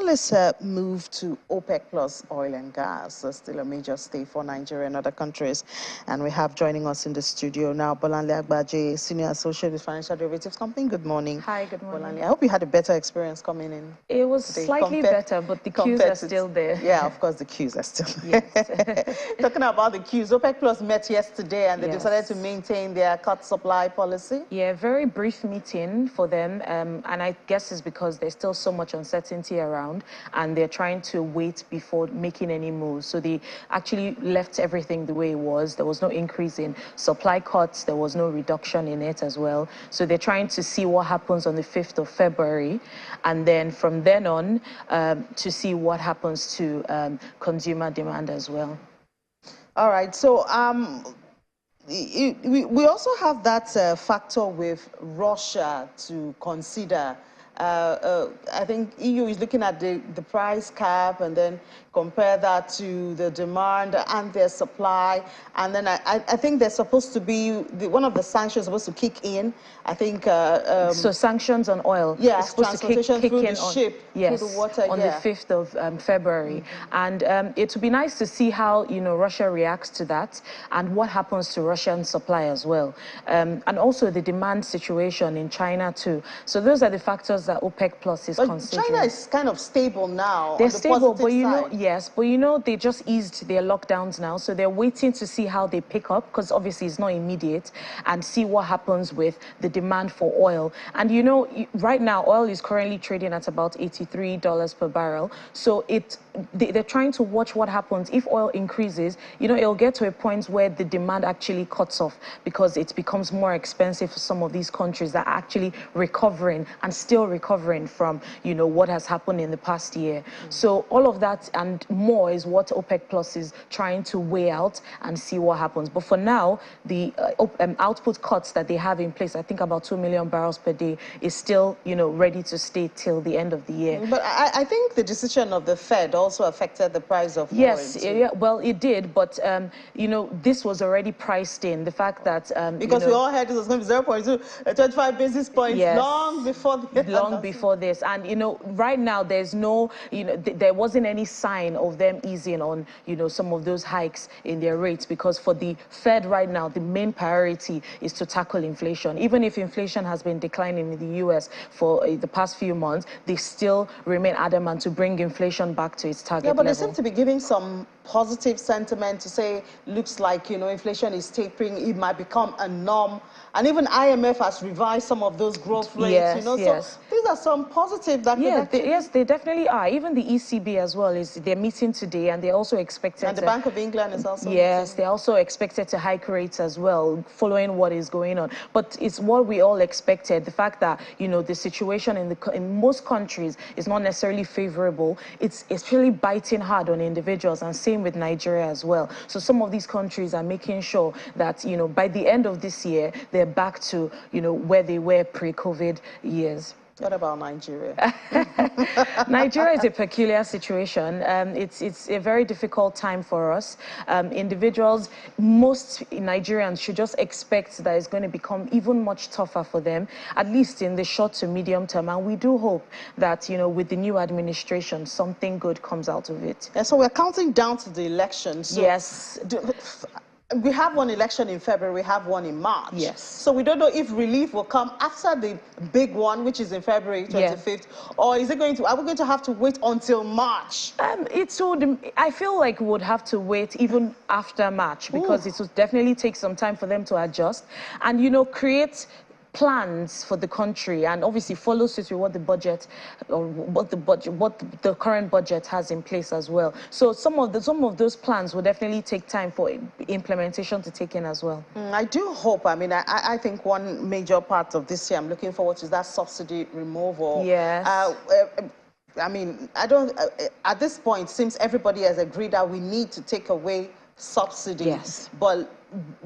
let's move to OPEC plus oil and gas. Still a major stay for Nigeria and other countries. And we have joining us in the studio now, Bolanle Agbaje, Senior Associate with Financial Derivatives Company. Good morning. Hi, good morning. Bolanle, I hope you had a better experience coming in. It was today, slightly better, but the queues are still there. Yeah, of course, the queues are still there. Yes. Talking about the queues, OPEC plus met yesterday and they decided to maintain their cut supply policy. Yeah, very brief meeting for them. And I guess it's because there's still so much uncertainty around and they're trying to wait before making any moves. So they actually left everything the way it was. There was no increase in supply cuts. There was no reduction in it as well. So they're trying to see what happens on the 5th of February. And then from then on, to see what happens to consumer demand as well. All right. So we also have that factor with Russia to consider. I think EU is looking at the price cap and then compare that to the demand and their supply. And then I think there's supposed to be, one of the sanctions supposed to kick in. I think... so sanctions on oil. Yes, transportation kick through the ship, yes, through the water. On the 5th of February. And it would be nice to see how, Russia reacts to that and what happens to Russian supply as well. And also the demand situation in China too. So those are the factors that OPEC Plus is considering. China is kind of stable now. They're stable, but yes, but they just eased their lockdowns now, so they're waiting to see how they pick up, because obviously it's not immediate, and see what happens with the demand for oil. And right now oil is currently trading at about $83 per barrel. So they're trying to watch what happens if oil increases. It'll get to a point where the demand actually cuts off because it becomes more expensive for some of these countries that are actually recovering and still recovering from what has happened in the past year. So all of that and more is what OPEC Plus is trying to weigh out and see what happens. But for now, the output cuts that they have in place, I think about 2 million barrels per day, is still ready to stay till the end of the year. But I think the decision of the Fed also affected the price of oil. Yes, yeah, well, it did, but this was already priced in. The fact that because we all heard this was going to be 0.2, 25 basis points, yes, long before this. And right now there's no, there wasn't any sign of them easing on some of those hikes in their rates, because for the Fed right now the main priority is to tackle inflation. Even if inflation has been declining in the US for the past few months, they still remain adamant to bring inflation back to its target level. They seem to be giving some positive sentiment to say, looks like inflation is tapering, it might become a norm, and even IMF has revised some of those growth rates. Yes, so these are some positive that yes, they definitely are. Even the ECB as well they're meeting today, and they're also expected and the Bank of England is also they're also expected to hike rates as well, following what is going on. But it's what we all expected. The fact that the situation in most countries is not necessarily favorable. It's really biting hard on individuals, and same with Nigeria as well. So some of these countries are making sure that by the end of this year they're back to where they were pre-COVID years. What about Nigeria? Nigeria is a peculiar situation. It's a very difficult time for us. Individuals, most Nigerians should just expect that it's going to become even much tougher for them, at least in the short to medium term. And we do hope that, with the new administration, something good comes out of it. And so we're counting down to the election. So yes. We have one election in February, we have one in March. Yes. So we don't know if relief will come after the big one, which is in February 25th, or is it are we going to have to wait until March? I feel like we would have to wait even after March, because it will definitely take some time for them to adjust and, create plans for the country, and obviously follow suit with what the budget, or what the current budget has in place as well. So some of those plans will definitely take time for implementation to take in as well. I do hope. I mean, I think one major part of this year I'm looking forward to is that subsidy removal. Yes. I mean, at this point, seems everybody has agreed that we need to take away subsidies. Yes. But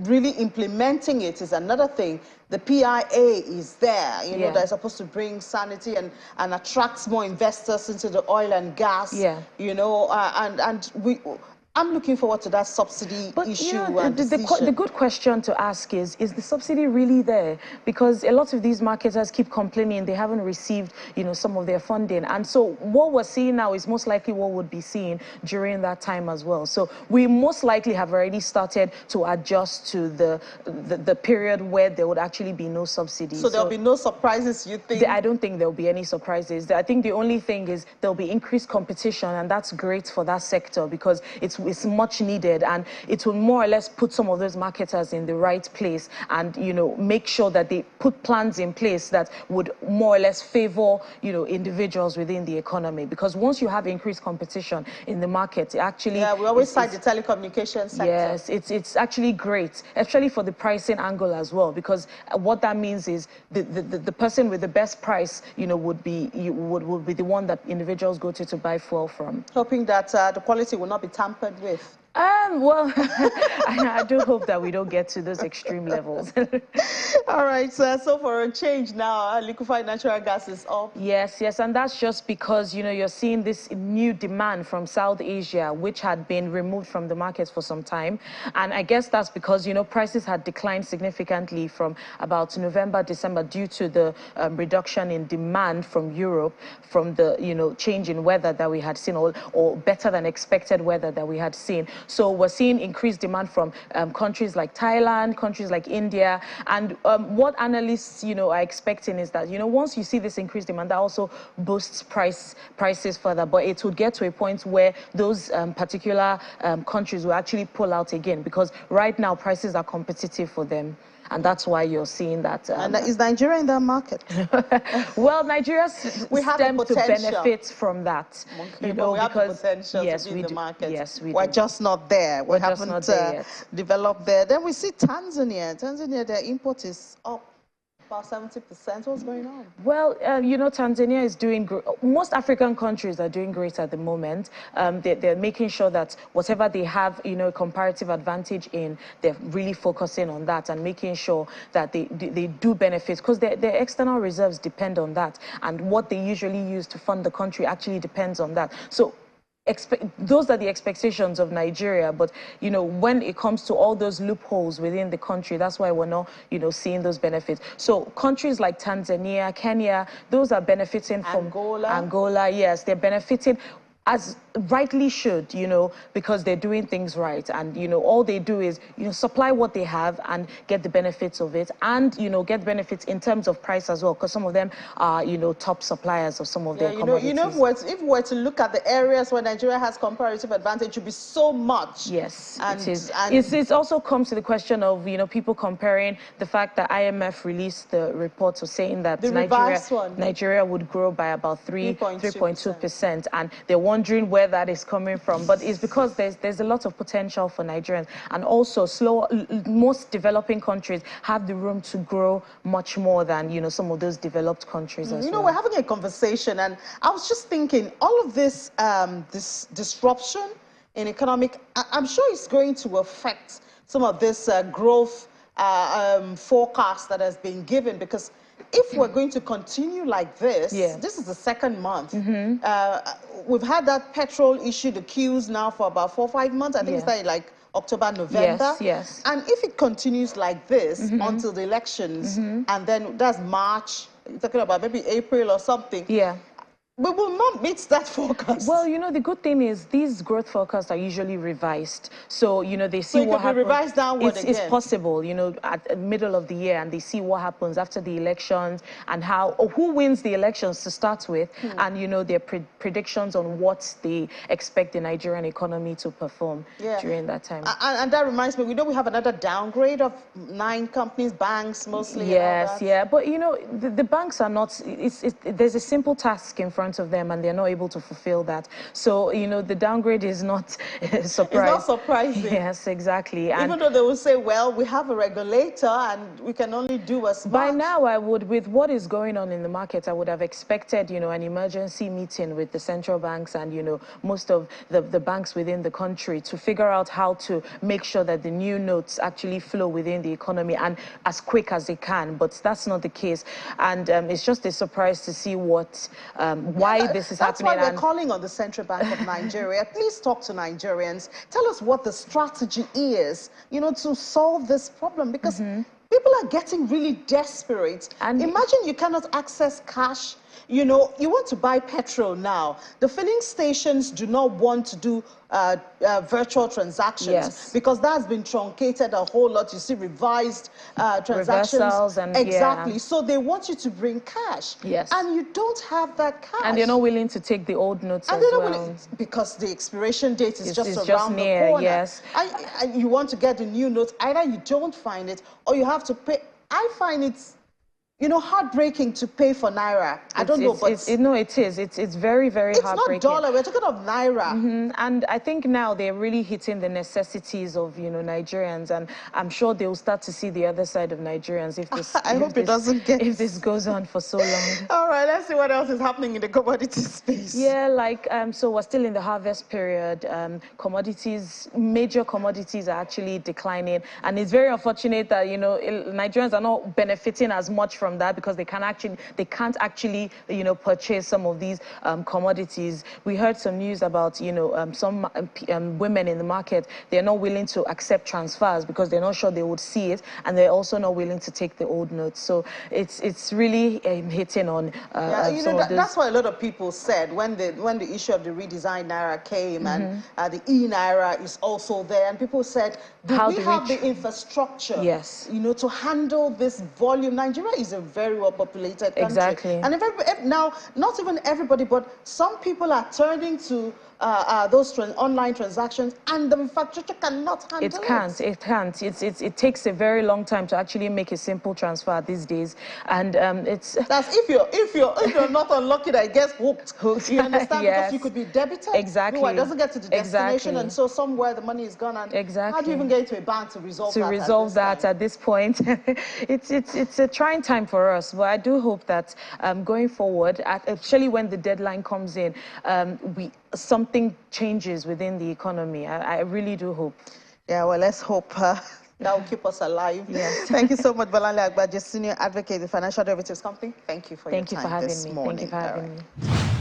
really implementing it is another thing. The PIA is there, they're supposed to bring sanity and attract more investors into the oil and gas, and I'm looking forward to that subsidy issue and the decision. good question to ask is the subsidy really there? Because a lot of these marketers keep complaining they haven't received, some of their funding. And so what we're seeing now is most likely what we'd be seeing during that time as well. So we most likely have already started to adjust to the period where there would actually be no subsidy. So there'll be no surprises, you think? I don't think there'll be any surprises. I think the only thing is there'll be increased competition, and that's great for that sector because it's much needed, and it will more or less put some of those marketers in the right place and, make sure that they put plans in place that would more or less favor, individuals within the economy. Because once you have increased competition in the market, it actually... Yeah, we always cite the telecommunications sector. Yes, it's actually great, especially for the pricing angle as well, because what that means is the person with the best price, would be the one that individuals go to buy fuel from. Hoping that the quality will not be tampered with. Well, I do hope that we don't get to those extreme levels. All right, so for a change now, liquefied natural gas is up. Yes, and that's just because, you're seeing this new demand from South Asia, which had been removed from the market for some time. And I guess that's because, prices had declined significantly from about November, December, due to the reduction in demand from Europe, from the, change in weather that we had seen, or better than expected weather that we had seen. So we're seeing increased demand from countries like Thailand, countries like India. And what analysts, are expecting is that, once you see this increased demand, that also boosts prices further. But it would get to a point where those particular countries will actually pull out again, because right now prices are competitive for them. And that's why you're seeing that. And is Nigeria in that market? Well, Nigeria stands to benefit from that. Okay, but we have the potential to be in the market. Yes, we We're do. just not there. We just haven't not there yet. developed there. Then we see Tanzania. Tanzania, their import is up about 70%. What's going on? Well, Tanzania is doing great. Most African countries are doing great at the moment. They're making sure that whatever they have, a comparative advantage in, they're really focusing on that and making sure that they do benefit, because their external reserves depend on that, and what they usually use to fund the country actually depends on that. So those are the expectations of Nigeria, but when it comes to all those loopholes within the country, that's why we're not seeing those benefits. So countries like Tanzania, Kenya, those are benefiting from Angola. Yes, they're benefiting as rightly should, because they're doing things right. And, all they do is, supply what they have and get the benefits of it, and, get benefits in terms of price as well, because some of them are, top suppliers of some of their commodities. If we were to look at the areas where Nigeria has comparative advantage, it would be so much. Yes, and, it is. And it also comes to the question of, people comparing the fact that IMF released the reports of saying that Nigeria would grow by about 3.2%, and they're wondering where that is coming from. But it's because there's a lot of potential for Nigerians, and also most developing countries have the room to grow much more than some of those developed countries as well. We're having a conversation, and I was just thinking, all of this this disruption in economic, I'm sure it's going to affect some of this growth forecast that has been given, because if we're going to continue like this, this is the second month. We've had that petrol issue, the queues now for about 4 or 5 months. I think it started like October, November. Yes. And if it continues like this until the elections, and then that's March, you're talking about maybe April or something. We will not meet that forecast. Well, the good thing is these growth forecasts are usually revised. So, they see what happens. Revised downward again. It's possible, at the middle of the year, and they see what happens after the elections and who wins the elections to start with, and, their predictions on what they expect the Nigerian economy to perform during that time. And that reminds me, we have another downgrade of 9 companies, banks mostly. Yes, but, the banks are not, there's a simple task in front of them, and they're not able to fulfill that. So, the downgrade is not surprising. It's not surprising. Yes, exactly. And even though they will say, well, we have a regulator and we can only do as much. By now, with what is going on in the market, I would have expected, an emergency meeting with the central banks and, most of the banks within the country to figure out how to make sure that the new notes actually flow within the economy and as quick as they can. But that's not the case. And it's just a surprise to see what why this is that's happening. That's why we're calling on the Central Bank of Nigeria. Please talk to Nigerians. Tell us what the strategy is, you know, to solve this problem, because people are getting really desperate. And imagine you cannot access cash. You know, you want to buy petrol now. The filling stations do not want to do virtual transactions because that's been truncated a whole lot. You see revised transactions. Reversals and exactly. So they want you to bring cash. Yes. And you don't have that cash. And they're not willing to take the old notes and as they're not well. willing, because the expiration date is just just around near, the corner. Yes. And you want to get the new notes. Either you don't find it or you have to pay. I find it's, you know, heartbreaking to pay for Naira. I don't know, but... no, it is. It's very, very heartbreaking. It's not dollar. We're talking of Naira. And I think now they're really hitting the necessities of, you know, Nigerians. And I'm sure they'll start to see the other side of Nigerians if this... I hope it doesn't get... If this goes on for so long. All right, let's see what else is happening in the commodity space. Yeah, like, so we're still in the harvest period. Commodities, major commodities are actually declining. And it's very unfortunate that, you know, Nigerians are not benefiting as much from that because they can't actually, you know, purchase some of these commodities. We heard some news about, you know, some women in the market. They're not willing to accept transfers because they're not sure they would see it, and they're also not willing to take the old notes. So it's really hitting on you know, that's what a lot of people said when the issue of the redesigned Naira came, and the e-Naira is also there, and people said, do we have the infrastructure, you know, to handle this volume? Nigeria is a very well-populated country. Exactly. And now, not even everybody, but some people are turning to those online transactions, and the infrastructure cannot handle it. It can't. It takes a very long time to actually make a simple transfer these days, and it's... That's if you're not unlucky that it gets hooked. You understand? Because you could be debited. Exactly. It doesn't get to the destination, and so somewhere the money is gone. And how do you even get into a bank to resolve that? To resolve that at this point, it's a trying time for us. But I do hope that going forward, actually when the deadline comes in, something changes within the economy. I really do hope. Yeah, well, let's hope that will keep us alive. Yes. Thank you so much, Bolanle Agbaje, Senior Advocate, the Financial Derivatives Company. Thank you for your time this morning. Thank you for having me.